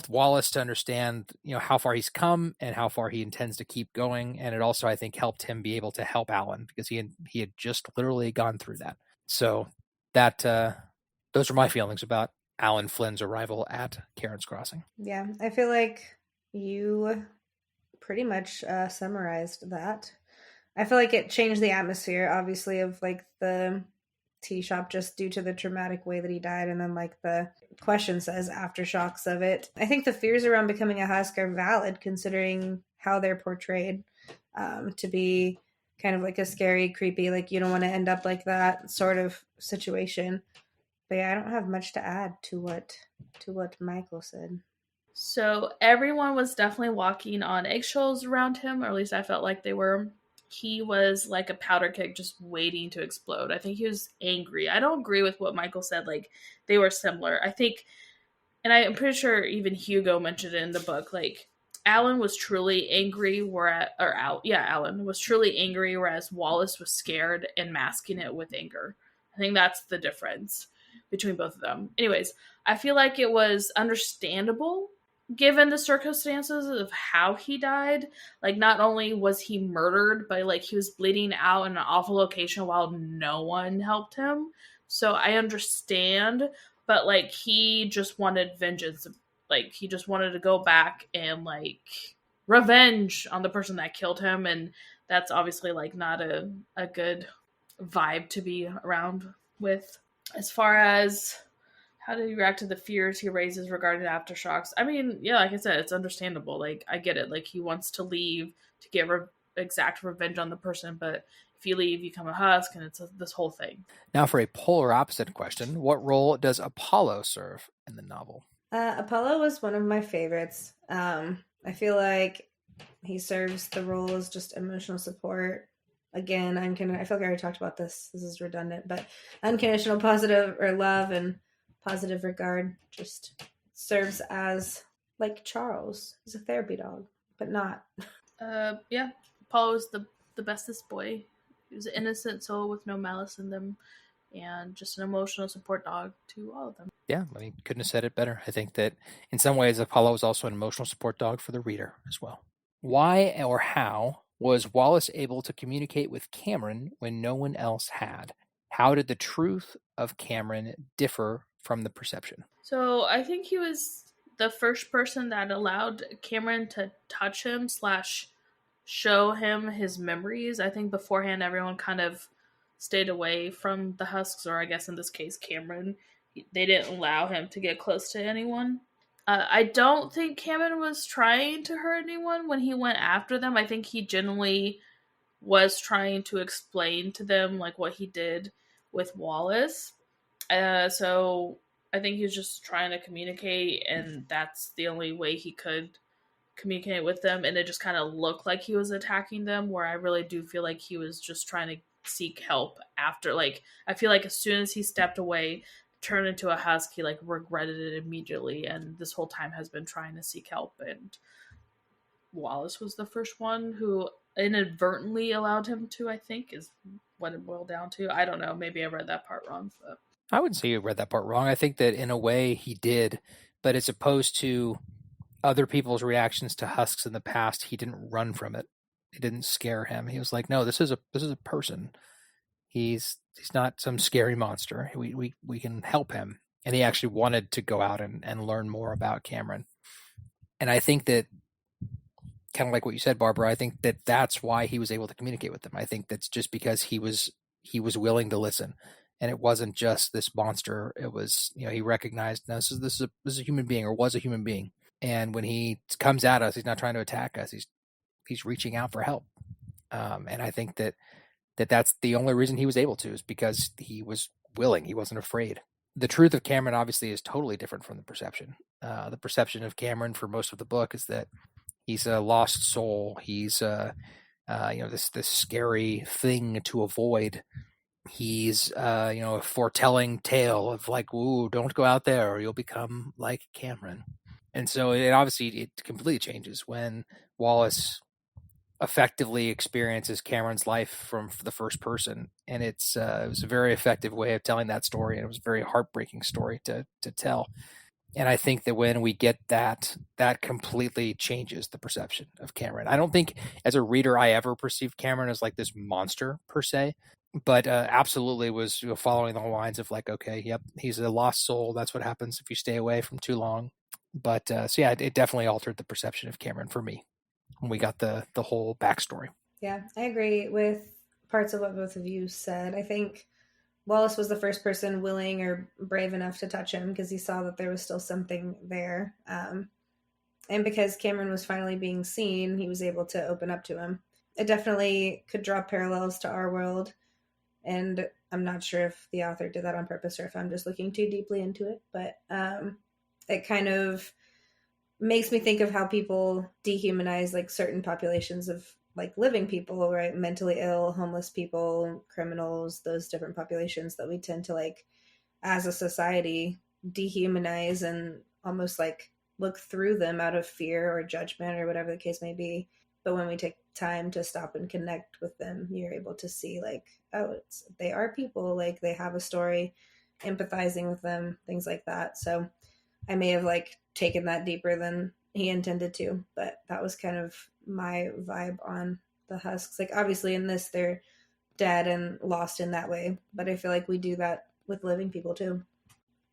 Wallace to understand, you know, how far he's come and how far he intends to keep going. And it also, I think, helped him be able to help Alan, because he had just literally gone through that. So that those are my feelings about Alan Flynn's arrival at Karen's Crossing. Yeah, I feel like you pretty much summarized that. I feel like it changed the atmosphere, obviously, of like the tea shop, just due to the traumatic way that he died, and then like the question says aftershocks of it. I think the fears around becoming a husk are valid, considering how they're portrayed, to be kind of like a scary, creepy, like you don't want to end up like that sort of situation. But yeah, I don't have much to add to what Michael said. So everyone was definitely walking on eggshells around him, or at least I felt like they were. He was like a powder keg just waiting to explode. I think he was angry. I don't agree with what Michael said. Like, they were similar. I think, and I'm pretty sure even Hugo mentioned it in the book, like, Alan was truly angry, Alan was truly angry, whereas Wallace was scared and masking it with anger. I think that's the difference between both of them. Anyways, I feel like it was understandable given the circumstances of how he died. Like, not only was he murdered, but like he was bleeding out in an awful location while no one helped him. So I understand but like he just wanted vengeance. Like he just wanted to go back and like revenge on the person that killed him, and that's obviously like not a good vibe to be around with. As far as how do you react to the fears he raises regarding aftershocks? I mean, yeah, like I said, it's understandable. Like I get it. Like he wants to leave to get exact revenge on the person, but if you leave, you become a husk, and it's this whole thing. Now, for a polar opposite question, what role does Apollo serve in the novel? Apollo was one of my favorites. I feel like he serves the role as just emotional support. Again, I feel like I already talked about this. This is redundant, but unconditional positive or love and positive regard just serves as like Charles. He's a therapy dog, but not. Yeah, Apollo is the bestest boy. He was an innocent soul with no malice in them, and just an emotional support dog to all of them. Yeah, I mean, couldn't have said it better. I think that in some ways, Apollo is also an emotional support dog for the reader as well. Why or how was Wallace able to communicate with Cameron when no one else had? How did the truth of Cameron differ from the perception? So I think he was the first person that allowed Cameron to touch him / show him his memories. I think beforehand everyone kind of stayed away from the husks, or I guess in this case Cameron. They didn't allow him to get close to anyone. I don't think Cameron was trying to hurt anyone when he went after them. I think he genuinely was trying to explain to them like what he did with Wallace. So I think he was just trying to communicate, and that's the only way he could communicate with them. And it just kind of looked like he was attacking them, where I really do feel like he was just trying to seek help after. Like, I feel like as soon as he stepped away, turned into a husk, he like regretted it immediately, and this whole time has been trying to seek help. And Wallace was the first one who inadvertently allowed him to, I think, is what it boiled down to. I don't know. Maybe I read that part wrong, but I wouldn't say you read that part wrong. I think that in a way he did, but as opposed to other people's reactions to husks in the past, he didn't run from it. It didn't scare him. He was like, "No, this is a person. He's not some scary monster. We can help him." And he actually wanted to go out and learn more about Cameron. And I think that, kind of like what you said, Barbara, I think that that's why he was able to communicate with them. I think that's just because he was willing to listen, and it wasn't just this monster. It was, he recognized, no, this is a human being, or was a human being. And when he comes at us, he's not trying to attack us. He's reaching out for help. And I think that's the only reason he was able to, is because he was willing. He wasn't afraid. The truth of Cameron obviously is totally different from the perception. The perception of Cameron for most of the book is that he's a lost soul. He's this scary thing to avoid. He's a foretelling tale of like, ooh, don't go out there or you'll become like Cameron. And so it completely changes when Wallace effectively experiences Cameron's life from the first person, and it was a very effective way of telling that story, and it was a very heartbreaking story to tell. And I think that when we get that completely changes the perception of Cameron. I don't think as a reader I ever perceived Cameron as like this monster per se, but absolutely was following the lines of like, okay, yep, he's a lost soul. That's what happens if you stay away from too long. But so yeah, it definitely altered the perception of Cameron for me when we got the whole backstory. Yeah, I agree with parts of what both of you said. I think Wallace was the first person willing or brave enough to touch him because he saw that there was still something there. And because Cameron was finally being seen, he was able to open up to him. It definitely could draw parallels to our world. And I'm not sure if the author did that on purpose or if I'm just looking too deeply into it. But it kind of makes me think of how people dehumanize like certain populations of like living people, right? Mentally ill, homeless people, criminals, those different populations that we tend to like as a society dehumanize and almost like look through them out of fear or judgment or whatever the case may be. But when we take time to stop and connect with them, you're able to see like, oh, they are people, like they have a story, empathizing with them, things like that. So I may have like taken that deeper than he intended to, but that was kind of my vibe on the husks. Like obviously in this they're dead and lost in that way, but I feel like we do that with living people too.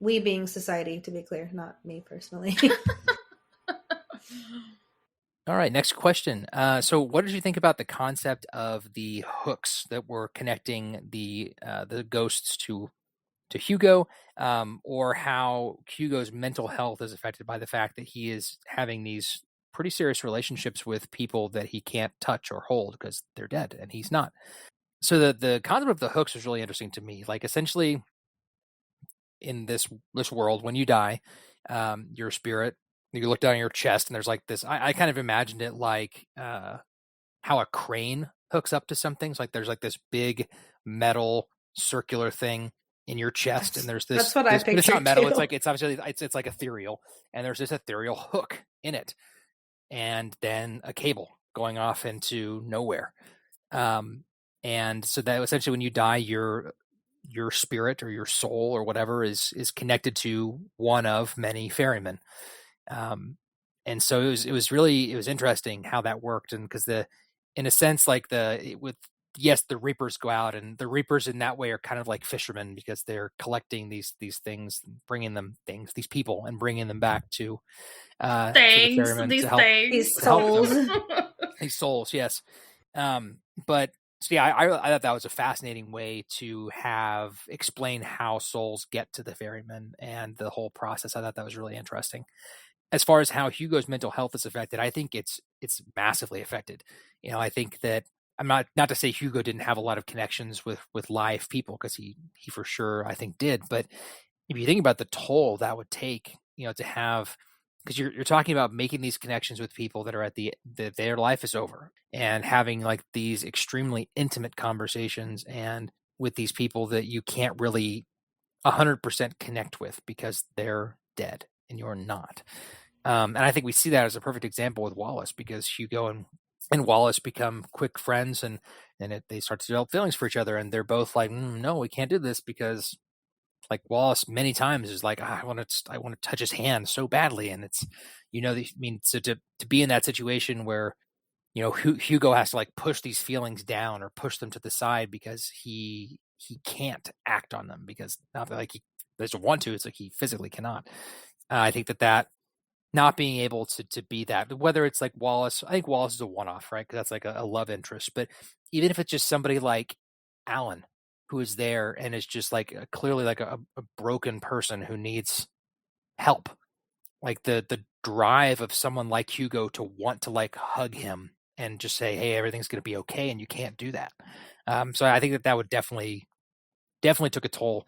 We being society, to be clear, not me personally. All right, next question. So, what did you think about the concept of the hooks that were connecting the ghosts to Hugo, or how Hugo's mental health is affected by the fact that he is having these pretty serious relationships with people that he can't touch or hold because they're dead and he's not. So the concept of the hooks was really interesting to me. Like, essentially, in this world, when you die, your spirit, you look down your chest and there's like this. I kind of imagined it like how a crane hooks up to something. So like there's like this big metal circular thing in your chest, and there's That's what I but it's not pictured metal. too. It's like it's obviously it's like ethereal, and there's this ethereal hook in it, and then a cable going off into nowhere. And so that essentially, when you die, your spirit or your soul or whatever is connected to one of many ferrymen. And so it was interesting how that worked, and because in a sense, like yes, the reapers go out, and the reapers in that way are kind of like fishermen because they're collecting these things, bringing them these people, and bringing them back to the ferrymen to help these help souls. them. These souls, yes. But so yeah, I thought that was a fascinating way to explain how souls get to the ferryman and the whole process. I thought that was really interesting. As far as how Hugo's mental health is affected, I think it's massively affected. I think that I'm not to say Hugo didn't have a lot of connections with live people, because he for sure I think did. But if you think about the toll that would take, to have, because you're talking about making these connections with people that are at their life is over, and having like these extremely intimate conversations and with these people that you can't really 100% connect with because they're dead and you're not. And I think we see that as a perfect example with Wallace, because Hugo and Wallace become quick friends, and they start to develop feelings for each other, and they're both like, no, we can't do this, because like Wallace many times is like, I want to touch his hand so badly, and it's I mean, so to be in that situation where Hugo has to like push these feelings down or push them to the side because he can't act on them, because not that like he doesn't want to, it's like he physically cannot. I think that not being able to be that, whether it's like Wallace, I think Wallace is a one-off, right? Because that's like a love interest. But even if it's just somebody like Alan, who is there and is just like clearly like a broken person who needs help, like the drive of someone like Hugo to want to like hug him and just say, hey, everything's going to be okay, and you can't do that. So I think that would definitely took a toll.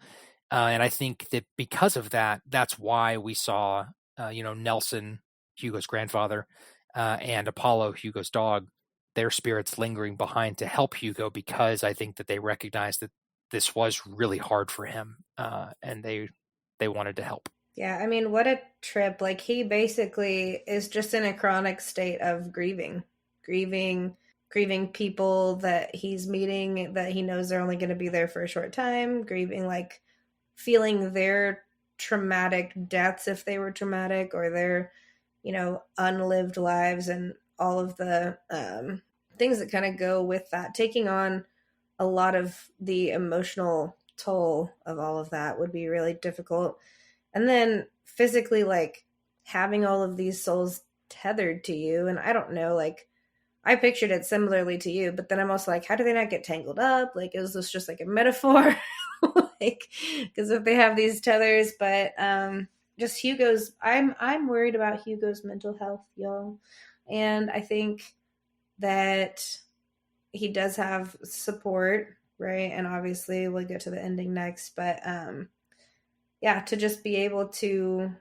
And I think that because of that, that's why we saw, Nelson, Hugo's grandfather, and Apollo, Hugo's dog, their spirits lingering behind to help Hugo, because I think that they recognized that this was really hard for him, and they wanted to help. Yeah, I mean, what a trip. Like, he basically is just in a chronic state of grieving people that he's meeting that he knows they're only going to be there for a short time, grieving, like, feeling their traumatic deaths, if they were traumatic, or their, unlived lives, and all of the things that kind of go with that. Taking on a lot of the emotional toll of all of that would be really difficult. And then physically, like, having all of these souls tethered to you. And I don't know, like, I pictured it similarly to you, but then I'm also like, how do they not get tangled up? Like, is this just like a metaphor? Like, because if they have these tethers, but just Hugo's, I'm worried about Hugo's mental health, y'all. And I think that he does have support, right? And obviously we'll get to the ending next, but yeah, to just be able to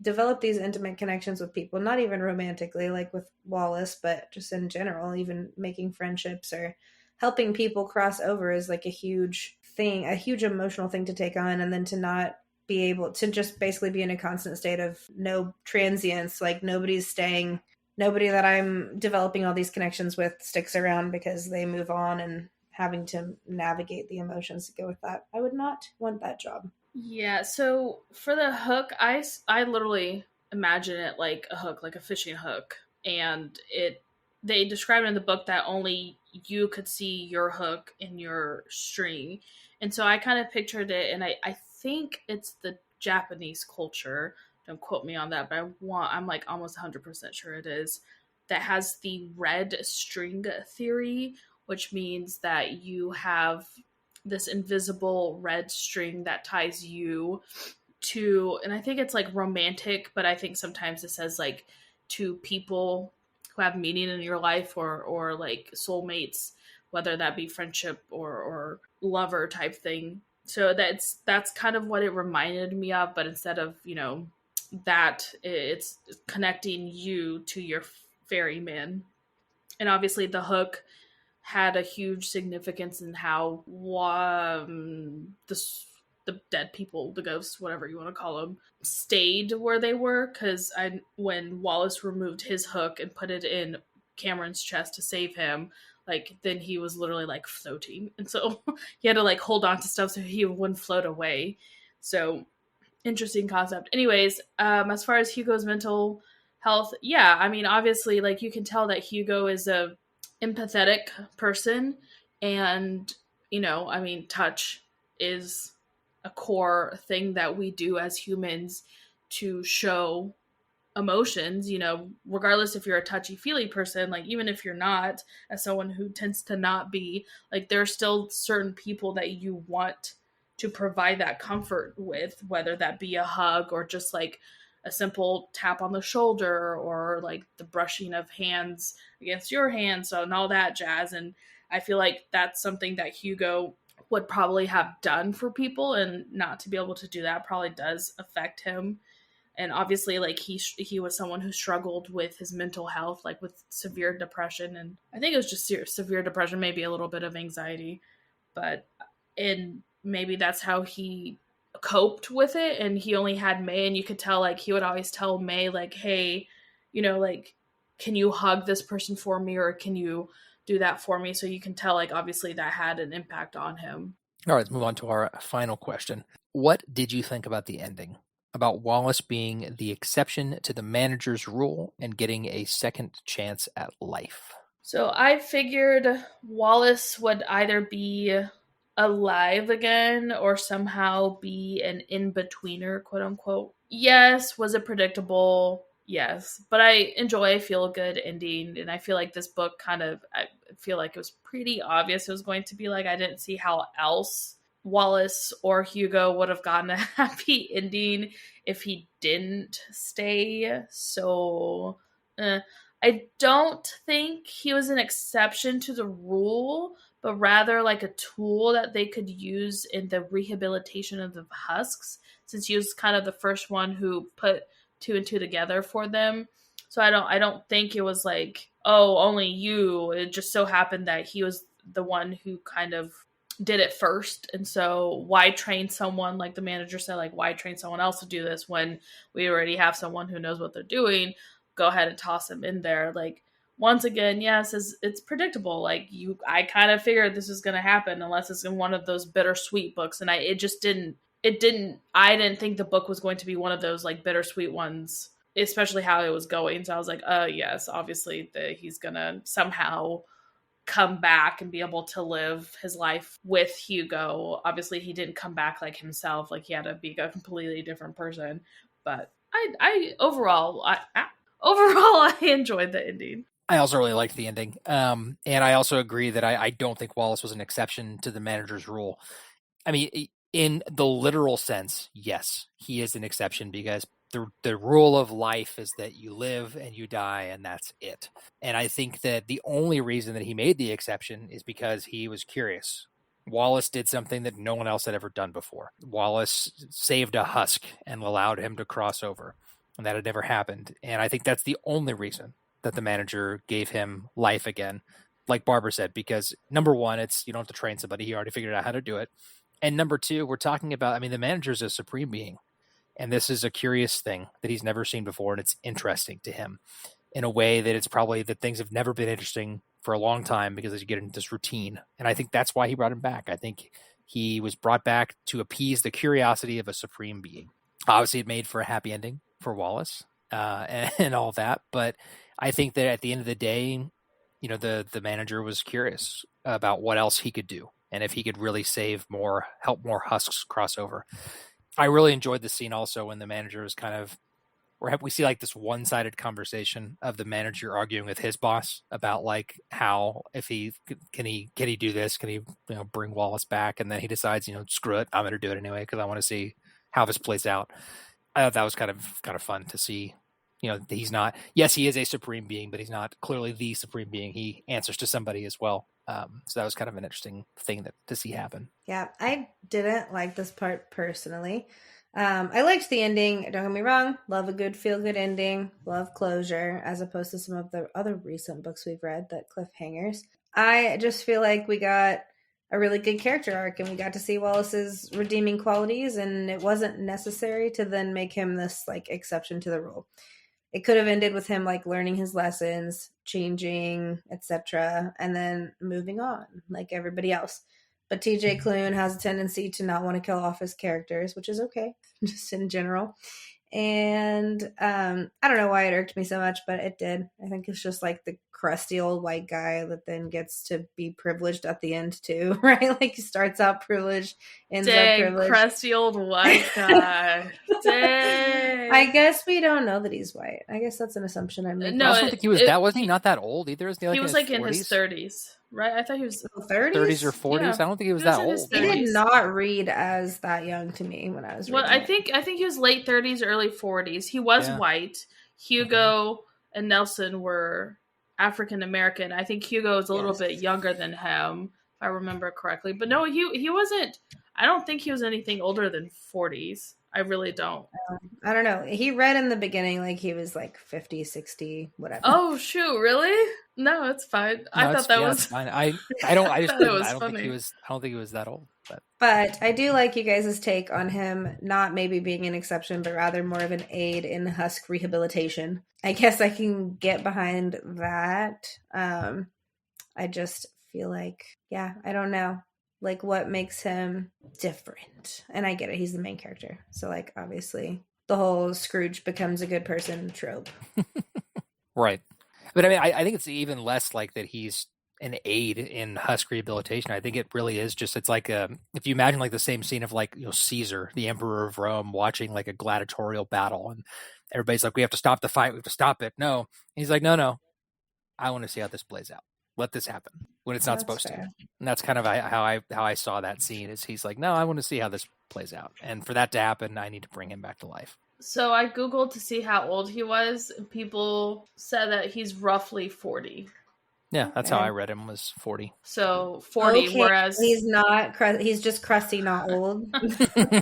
develop these intimate connections with people, not even romantically like with Wallace, but just in general, even making friendships or helping people cross over is like a huge thing, a huge emotional thing to take on. And then to not be able to just basically be in a constant state of no transience, like nobody that I'm developing all these connections with sticks around because they move on, and having to navigate the emotions that go with that. I would not want that job. Yeah, so for the hook, I literally imagine it like a hook, like a fishing hook. And they described in the book that only you could see your hook in your string. And so I kind of pictured it, and I think it's the Japanese culture. Don't quote me on that, but I'm like almost 100% sure it is. That has the red string theory, which means that you have this invisible red string that ties you to, and I think it's like romantic, but I think sometimes it says like to people who have meaning in your life, or like soulmates, whether that be friendship or lover type thing. So that's kind of what it reminded me of, but instead of, that, it's connecting you to your ferryman. And obviously the hook had a huge significance in how the dead people, the ghosts, whatever you want to call them, stayed where they were. Because when Wallace removed his hook and put it in Cameron's chest to save him, like, then he was literally like floating, and so he had to like hold on to stuff so he wouldn't float away. So interesting concept. Anyways, as far as Hugo's mental health, yeah, I mean, obviously, like, you can tell that Hugo is a empathetic person, and I mean, touch is a core thing that we do as humans to show emotions, regardless if you're a touchy-feely person, like, even if you're not, as someone who tends to not be, like, there are still certain people that you want to provide that comfort with, whether that be a hug or just like a simple tap on the shoulder, or like the brushing of hands against your hands and all that jazz. And I feel like that's something that Hugo would probably have done for people, and not to be able to do that probably does affect him. And obviously, like, he was someone who struggled with his mental health, like with severe depression, and I think it was just severe depression, maybe a little bit of anxiety, but and maybe that's how he coped with it. And he only had May, and you could tell, like, he would always tell May, like, hey, like, can you hug this person for me, or can you do that for me? So you can tell, like, obviously that had an impact on him. All right, let's move on to our final question. What did you think about the ending? About Wallace being the exception to the manager's rule and getting a second chance at life? So I figured Wallace would either be alive again or somehow be an in-betweener, quote unquote. Yes, was it predictable? Yes, but I enjoy a feel-good ending, and I feel like this book I feel like it was pretty obvious it was going to be like, I didn't see how else Wallace or Hugo would have gotten a happy ending if he didn't stay. So, I don't think he was an exception to the rule, but rather like a tool that they could use in the rehabilitation of the husks, since he was kind of the first one who put two and two together for them. So I don't think it was like, oh, only you. It just so happened that he was the one who kind of did it first. And so why train someone, like the manager said, like, why train someone else to do this when we already have someone who knows what they're doing? Go ahead and toss him in there. Like, once again, yes, it's predictable. Like, I kind of figured this was going to happen, unless it's in one of those bittersweet books. And I didn't think the book was going to be one of those like bittersweet ones, especially how it was going. So I was like, yes, obviously he's going to somehow come back and be able to live his life with Hugo. Obviously he didn't come back like himself, like he had to be a completely different person. But overall I enjoyed the ending. I also really liked the ending. And I also agree that I don't think Wallace was an exception to the manager's rule. I mean, in the literal sense, yes, he is an exception, because the rule of life is that you live and you die, and that's it. And I think that the only reason that he made the exception is because he was curious. Wallace did something that no one else had ever done before. Wallace saved a husk and allowed him to cross over, and that had never happened. And I think that's the only reason that the manager gave him life again, like Barbara said, because number one, it's, you don't have to train somebody. He already figured out how to do it. And number two, we're talking about, I mean, the manager's a supreme being, and this is a curious thing that he's never seen before, and it's interesting to him in a way that it's probably that things have never been interesting for a long time, because you get into this routine. And I think that's why he brought him back. I think he was brought back to appease the curiosity of a supreme being. Obviously, it made for a happy ending for Wallace and all that. But I think that at the end of the day, the manager was curious about what else he could do, and if he could really help more husks cross over. I really enjoyed the scene also when the manager is kind of, we see like this one-sided conversation of the manager arguing with his boss about like how if he can he do this, can he bring Wallace back, and then he decides screw it, I'm going to do it anyway because I want to see how this plays out. I thought that was kind of fun to see. He's not. Yes, he is a supreme being, but he's not clearly the supreme being. He answers to somebody as well. So that was kind of an interesting thing to see happen. Yeah, I didn't like this part personally. I liked the ending. Don't get me wrong. Love a good feel-good ending. Love closure, as opposed to some of the other recent books we've read that cliffhangers. I just feel like we got a really good character arc, and we got to see Wallace's redeeming qualities, and it wasn't necessary to then make him this like exception to the rule. It could have ended with him like learning his lessons, changing, etc., and then moving on like everybody else. But TJ Klune has a tendency to not want to kill off his characters, which is okay, just in general. And I don't know why it irked me so much, but it did. I think it's just like the crusty old white guy that then gets to be privileged at the end too, right? Like he starts out privileged, ends up privileged. Crusty old white guy. Dang. I guess we don't know that he's white. I guess that's an assumption I made. No, I don't think he was wasn't he not that old either? Isn't he was like in his 40s? 30s, right? I thought he was 30s? 30s or 40s. Yeah. I don't think he was that old. He did not read as that young to me when I was reading. Well, I think he was late 30s, early 40s. He was white. Hugo and Nelson were African American. I think Hugo is a little bit younger than him, if I remember correctly. But no, he wasn't. I don't think he was anything older than 40s. I really don't. I don't know. He read in the beginning like he was like 50, 60, whatever. Oh, shoot, really? No, it's fine. No, I thought that was fine. I don't I just I don't think he was that old. But I do like you guys' take on him not maybe being an exception, but rather more of an aid in Husk rehabilitation. I guess I can get behind that. I just feel like, I don't know. Like, what makes him different? And I get it. He's the main character. So, like, obviously, the whole Scrooge becomes a good person trope. Right. But, I mean, I think it's even less like that he's an aid in Husk rehabilitation. I think it really is just, it's like, if you imagine, like, the same scene of, like, Caesar, the emperor of Rome, watching, like, a gladiatorial battle. And everybody's like, we have to stop the fight. We have to stop it. No. And he's like, no. I want to see how this plays out. Let this happen when it's not supposed to. And that's kind of how I saw that scene. Is he's like, no, I want to see how this plays out, and for that to happen, I need to bring him back to life. So I googled to see how old he was. And people said that he's roughly 40. Yeah, that's how I read him, was 40. So 40, whereas he's not. He's just crusty, not old.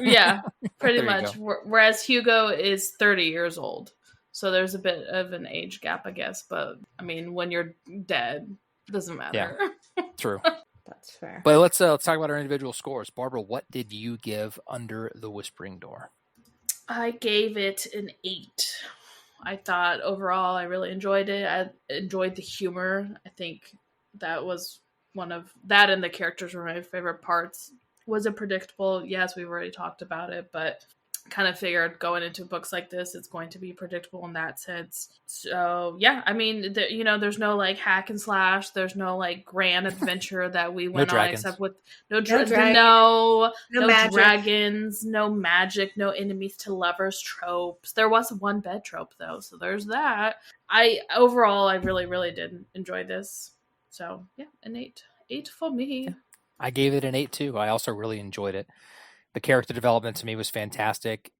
Yeah, pretty much. Whereas Hugo is 30 years old. So there's a bit of an age gap, I guess. But I mean, when you're dead, doesn't matter. Yeah, true. That's fair. But let's talk about our individual scores. Barbara, what did you give Under the Whispering Door? I gave it an 8. I thought overall I really enjoyed it. I enjoyed the humor. I think that was that and the characters were my favorite parts. Was it predictable? Yes, we've already talked about it, but kind of figured going into books like this, it's going to be predictable in that sense. So yeah, I mean, there's no like hack and slash. There's no like grand adventure that we went on, except with no dragons, no magic, no enemies to lovers tropes. There was one bed trope though, so there's that. Overall, I really, really did enjoy this. So yeah, an 8 for me. Yeah. I gave it an 8 too. I also really enjoyed it. The character development to me was fantastic.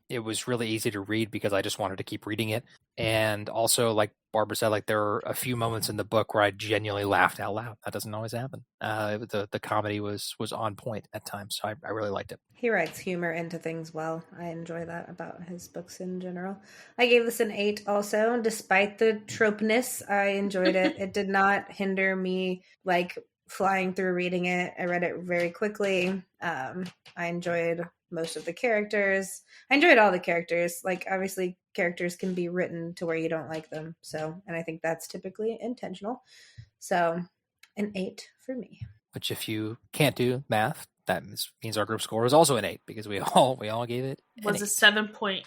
It was really easy to read because I just wanted to keep reading it. And also, like Barbara said, like there are a few moments in the book where I genuinely laughed out loud. That doesn't always happen. The comedy was on point at times, so I really liked it. He writes humor into things well. I enjoy that about his books in general. I gave this an 8 also. Despite the tropeness, I enjoyed it. It did not hinder me like flying through reading it. I read it very quickly. I enjoyed most of the characters. I enjoyed all the characters. Like, obviously, characters can be written to where you don't like them. So, and I think that's typically intentional. So, an 8 for me. Which, if you can't do math, that means our group score is also an 8 because we all gave it. Was a 7.8.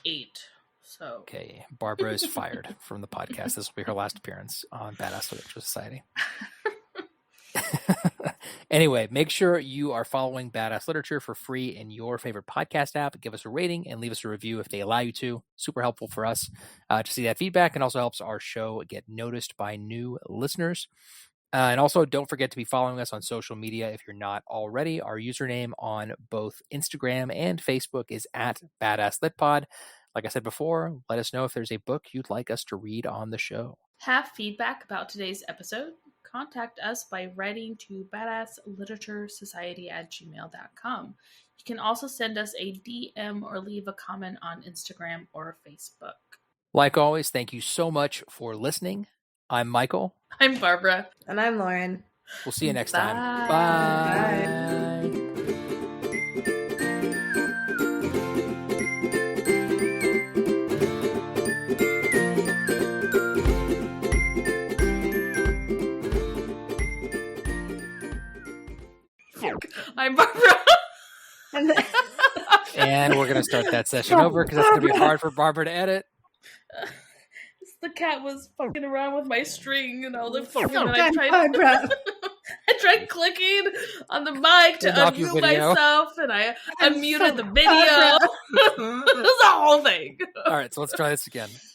So okay, Barbara is fired from the podcast. This will be her last appearance on Badass Literature Society. Anyway, make sure you are following Badass Literature for free in your favorite podcast app. Give us a rating and leave us a review if they allow you to. Super helpful for us to see that feedback, and also helps our show get noticed by new listeners. And also, don't forget to be following us on social media if you're not already. Our username on both Instagram and Facebook is at Badass Lit Pod. Like I said before, let us know if there's a book you'd like us to read on the show. Have feedback about today's episode? Contact us by writing to badassliteraturesociety@gmail.com. You can also send us a DM or leave a comment on Instagram or Facebook. Like always, thank you so much for listening. I'm Michael. I'm Barbara. And I'm Lauren. We'll see you next Bye. time. Bye. I'm Barbara. And we're going to start that session over because that's going to be hard for Barbara to edit. The cat was fucking around with my string and all the fucking, and I tried clicking on the mic to knock your unmute video. myself, and I unmuted the video. It was a whole thing. All right, so let's try this again.